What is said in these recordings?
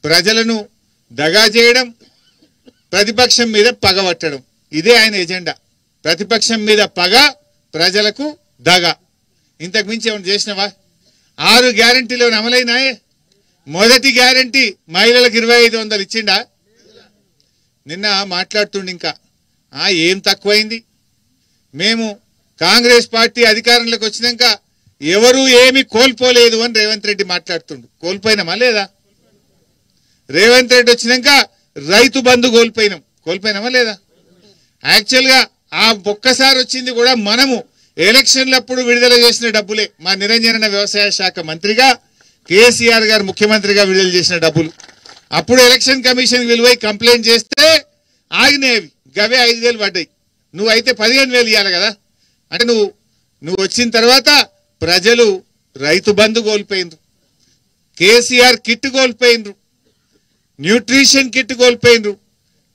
ప్రజలను దగా చేయడం, ప్రతిపక్షం మీద పగబట్టడం, ఇదే ఆయన ఎజెండా. ప్రతిపక్షం మీద పగ, ప్రజలకు దగ. ఇంతకు మించి ఏమైనా చేసినవా? 6 గ్యారంటీలు అమలైనాయే. మొదటి గ్యారంటీ మహిళలకు 2500 ఇచ్చిండా? నిన్న మాట్లాడుతుండి ఇంకా ఏం తక్కువైంది? మేము కాంగ్రెస్ పార్టీ అధికారంలోకి వచ్చినాక ఎవరు ఏమి కోల్పోలేదు అని రేవంత్ రెడ్డి మాట్లాడుతుండు. కోల్పోయినామా లేదా? రేవంత్ రెడ్డి వచ్చినాక రైతు బంధు కోల్పోయినామా లేదా? యాక్చువల్గా ఆ ఒక్కసారి వచ్చింది కూడా మనము ఎలక్షన్లప్పుడు విడుదల చేసిన డబ్బులే. మా నిరంజన వ్యవసాయ శాఖ మంత్రిగా కేసీఆర్ గారు ముఖ్యమంత్రిగా విడుదల చేసిన డబ్బులు. అప్పుడు ఎలక్షన్ కమిషన్ విలువై కంప్లైంట్ చేస్తే ఆగినాయి. గవే 5000 పడ్డాయి. నువ్వు అయితే 15000 ఇవ్వాలి కదా. అంటే నువ్వు వచ్చిన తర్వాత ప్రజలు రైతు బంధు కోల్పోయినరు, కేసీఆర్ కిట్ కోల్పోయినరు, న్యూట్రిషన్ కిట్ కోల్పోయినరు,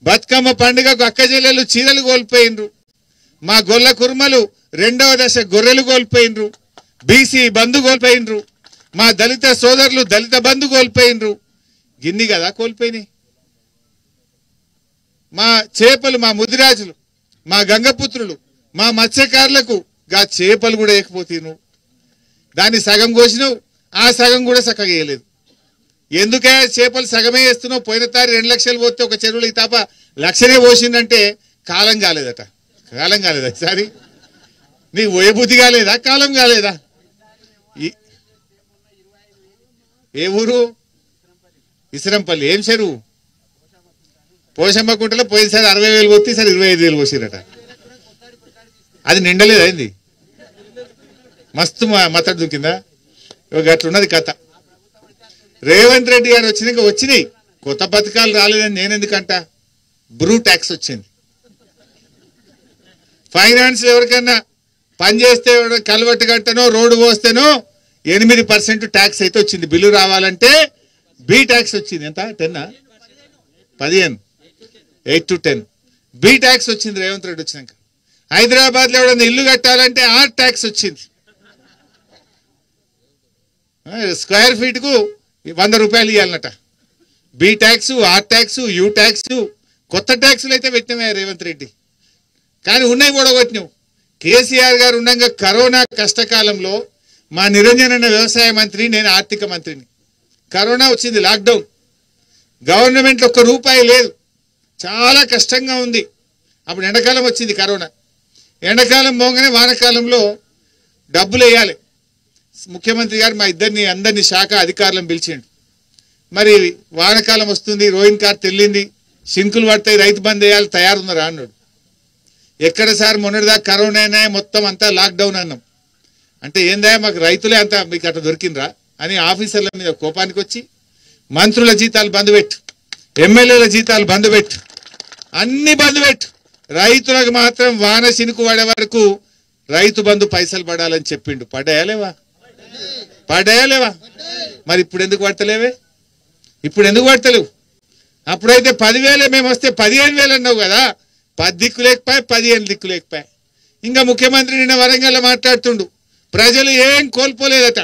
బతుకమ్మ పండుగకు అక్కజెల్లెలు చీరలు కోల్పోయినరు, మా గొల్ల కుర్మలు 2వ దశ గొర్రెలు కోల్పోయినరు, బీసీ బంధు కోల్పోయినరు, మా దళిత సోదరులు దళిత బంధు కోల్పోయినరు. గిన్ని కదా కోల్పోయినాయి. మా చేపలు, మా ముదిరాజులు, మా గంగపుత్రులు, మా మత్స్యకారులకు గా చేపలు కూడా వేయకపోతున్నావు. దాన్ని సగం కోసినావు, ఆ సగం కూడా చక్కగా వేయలేదు. ఎందుకే చేపలు సగమే వేస్తున్నావు? పోయిన తారీ 2 లక్షలు పోతే ఒక చెరువులు ఈ తాప 1 లక్షనే పోసిందంటే కాలం కాలేదట. కాలం కాలేదా? సారీ, నీకు పోయే బుద్ధి కాలేదా? కాలం కాలేదా? ఏ ఊరు? ఇసరంపల్లి. ఏం చెరువు? పోషమ్మ కుంటలో పోయినసారి 60,000 పోతే ఈసారి 25,000 పోసిరట. అది నిండలేదు అయింది. మస్తు మతడు దూకిందా? అట్లున్నది కథ. రేవంత్ రెడ్డి గారు వచ్చినాయి కొత్త పథకాలు రాలేదని నేనెందుకంట. బ్రూ ట్యాక్స్ వచ్చింది. ఫైనాన్స్ ఎవరికన్నా పని చేస్తే కలవట్టు కట్టనో రోడ్డు పోస్తేనో 8% ట్యాక్స్ అయితే వచ్చింది. బిల్లు రావాలంటే బి ట్యాక్స్ వచ్చింది. ఎంత? 10 15 8 to 10 బి ట్యాక్స్ వచ్చింది రేవంత్ రెడ్డి వచ్చినాక. హైదరాబాద్లో ఎవడన్నా ఇల్లు కట్టాలంటే ఆర్ ట్యాక్స్ వచ్చింది. స్క్వేర్ ఫీట్కు 100 రూపాయలు ఇవ్వాలన్నట. B tax, R tax, U tax, కొత్త ట్యాక్సులు అయితే పెట్టినామే రేవంత్ రెడ్డి. కానీ ఉన్నాయి కూడా కొట్టినావు. కేసీఆర్ గారు ఉండగా కరోనా కష్టకాలంలో మా నిరంజన వ్యవసాయ మంత్రి, నేను ఆర్థిక మంత్రిని. కరోనా వచ్చింది, లాక్డౌన్. గవర్నమెంట్లో ₹1 లేదు, చాలా కష్టంగా ఉంది. అప్పుడు ఎండాకాలం వచ్చింది కరోనా. ఎండాకాలం పోగానే వానాకాలంలో డబ్బులు వేయాలి. ముఖ్యమంత్రి గారు మా అందరినీ శాఖ అధికారులను పిలిచిండు. మరి వానాకాలం వస్తుంది, రోహిన్ కార్త్ వెళ్ళింది, సింకులు పడతాయి, రైతు బంద్ వేయాలి, తయారున్నారా అన్నాడు. ఎక్కడ సార్ మొన్నటిదాకా కరోనా మొత్తం అంతా లాక్డౌన్ అన్నాం. అంటే ఏందా మాకు రైతులే అంతా మీకు అట్లా దొరికిండ్రా అని ఆఫీసర్ల మీద కోపానికి వచ్చి మంత్రుల జీతాలు బంద్ పెట్టు, ఎమ్మెల్యేల జీతాలు బంద్ పెట్టు, అన్ని బంద్ పెట్టు, రైతులకు మాత్రం వాన సినుకు పడే వరకు రైతు బంధు పైసలు పడాలని చెప్పిండు. పడ్డాయా లేవా? మరి ఇప్పుడు ఎందుకు పడతలేవే? ఇప్పుడు ఎందుకు పడతలేవు? అప్పుడైతే 10,000 మేము వస్తే 15,000 అన్నావు కదా. 10 దిక్కు లేకపోయా, 15 దిక్కు లేకపోయా. ఇంకా ముఖ్యమంత్రి నిన్న వరంగల్లో మాట్లాడుతుండు, ప్రజలు ఏం కోల్పోలేదట.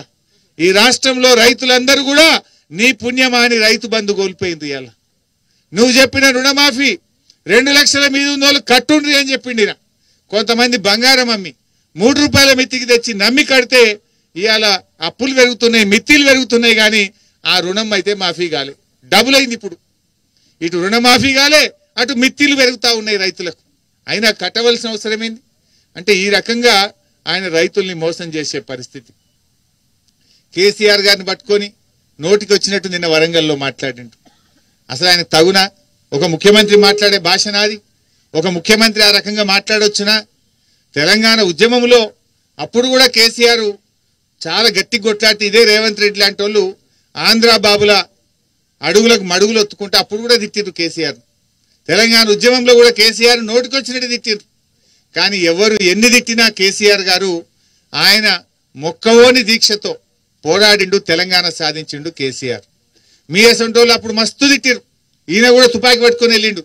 ఈ రాష్ట్రంలో రైతులందరూ కూడా నీ పుణ్యమాని రైతు బంధు కోల్పోయింది. ఇవాళ నువ్వు చెప్పిన రుణమాఫీ 2 లక్షల మీద ఉన్న వాళ్ళు కట్టుండ్రి అని చెప్పిండిన. కొంతమంది బంగారం అమ్మి 3 రూపాయల మిత్తికి తెచ్చి నమ్మి కడితే ఇవాళ అప్పులు పెరుగుతున్నాయి, మిత్తిలు పెరుగుతున్నాయి, కానీ ఆ రుణం అయితే మాఫీ కాలే. డబుల్ అయింది. ఇప్పుడు ఇటు రుణమాఫీ కాలే, అటు మిత్తిలు పెరుగుతూ ఉన్నాయి రైతులకు. అయినా కట్టవలసిన అవసరం ఏంది? అంటే ఈ రకంగా ఆయన రైతుల్ని మోసం చేసే పరిస్థితి. కేసీఆర్ గారిని పట్టుకొని నోటికి వచ్చినట్టు నిన్న వరంగల్లో మాట్లాడిండు. అసలు ఆయన తగునా? ఒక ముఖ్యమంత్రి మాట్లాడే భాష నాది? ఒక ముఖ్యమంత్రి ఆ రకంగా మాట్లాడొచ్చునా? తెలంగాణ ఉద్యమంలో అప్పుడు కూడా కేసీఆర్ చాలా గట్టి కొట్లాటి ఇదే రేవంత్ రెడ్డి లాంటి వాళ్ళు ఆంధ్ర బాబుల అడుగులకు మడుగులు ఒత్తుకుంటే అప్పుడు కూడా తిట్టిరు కేసీఆర్. తెలంగాణ ఉద్యమంలో కూడా కేసీఆర్ నోటికి వచ్చినట్టు తిట్టిరు. కానీ ఎవరు ఎన్ని తిట్టినా కేసీఆర్ గారు ఆయన మొక్కవోని దీక్షతో పోరాడిండు, తెలంగాణ సాధించిండు కేసీఆర్. మీ అసంటోళ్ళు అప్పుడు మస్తు తిట్టిరు. ఈయన కూడా తుపాకీ పట్టుకొని వెళ్ళిండు.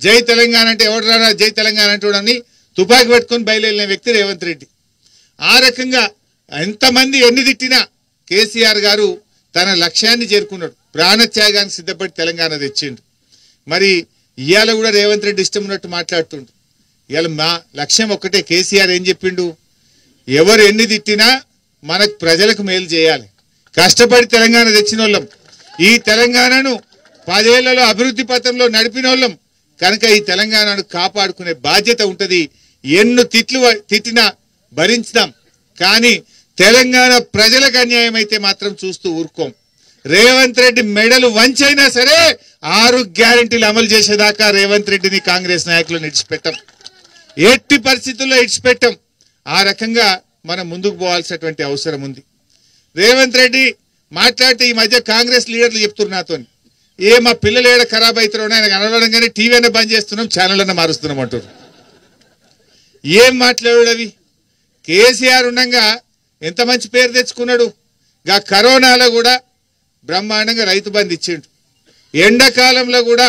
జై తెలంగాణ అంటే ఎవడు రానా జై తెలంగాణ అంటూడని తుపాకీ పట్టుకొని బయలుదేరిన వ్యక్తి రేవంత్ రెడ్డి. ఆ రకంగా ఎంతమంది ఎన్ని తిట్టినా కేసీఆర్ గారు తన లక్ష్యాన్ని చేరుకున్నాడు, ప్రాణత్యాగానికి సిద్ధపడి తెలంగాణ తెచ్చిండు. మరి ఇవాళ కూడా రేవంత్ రెడ్డి ఇష్టం ఉన్నట్టు మాట్లాడుతుండు. ఇవాళ మా లక్ష్యం ఒక్కటే, కేసీఆర్ ఏం చెప్పిండు, ఎవరు ఎన్ని తిట్టినా మనకు ప్రజలకు మేలు చేయాలి, కష్టపడి తెలంగాణ తెచ్చిన వాళ్ళం, ఈ తెలంగాణను 10 ఏళ్లలో అభివృద్ధి పథంలో నడిపిన వాళ్ళం కనుక ఈ తెలంగాణను కాపాడుకునే బాధ్యత ఉంటుంది. ఎన్ను తిట్టినా భరించుదాం, కానీ తెలంగాణ ప్రజలకు అన్యాయం అయితే మాత్రం చూస్తూ ఊరుకోం. రేవంత్ రెడ్డి మెడలు వంచైనా సరే 6 గ్యారెంటీలు అమలు చేసేదాకా రేవంత్ రెడ్డిని కాంగ్రెస్ నాయకులను ఇడిచిపెట్టాం, ఎట్టి పరిస్థితుల్లో ఇడిచిపెట్టాం. ఆ రకంగా మనం ముందుకు పోవాల్సినటువంటి అవసరం ఉంది. రేవంత్ రెడ్డి మాట్లాడితే ఈ మధ్య కాంగ్రెస్ లీడర్లు చెప్తున్నారు నాతో, మా పిల్లలు ఏడ ఖరాబ్ అవుతారో ఆయన కనబడంగానే టీవీ అన్న బంద్ చేస్తున్నాం, ఛానల్ అన్న మారుస్తున్నాం అంటారు. ఏం మాట్లాడాడు అవి? కేసీఆర్ ఉండగా ఎంత మంచి పేరు తెచ్చుకున్నాడు. కరోనాలో కూడా బ్రహ్మాండంగా రైతు బంధు ఇచ్చిండు, ఎండాకాలంలో కూడా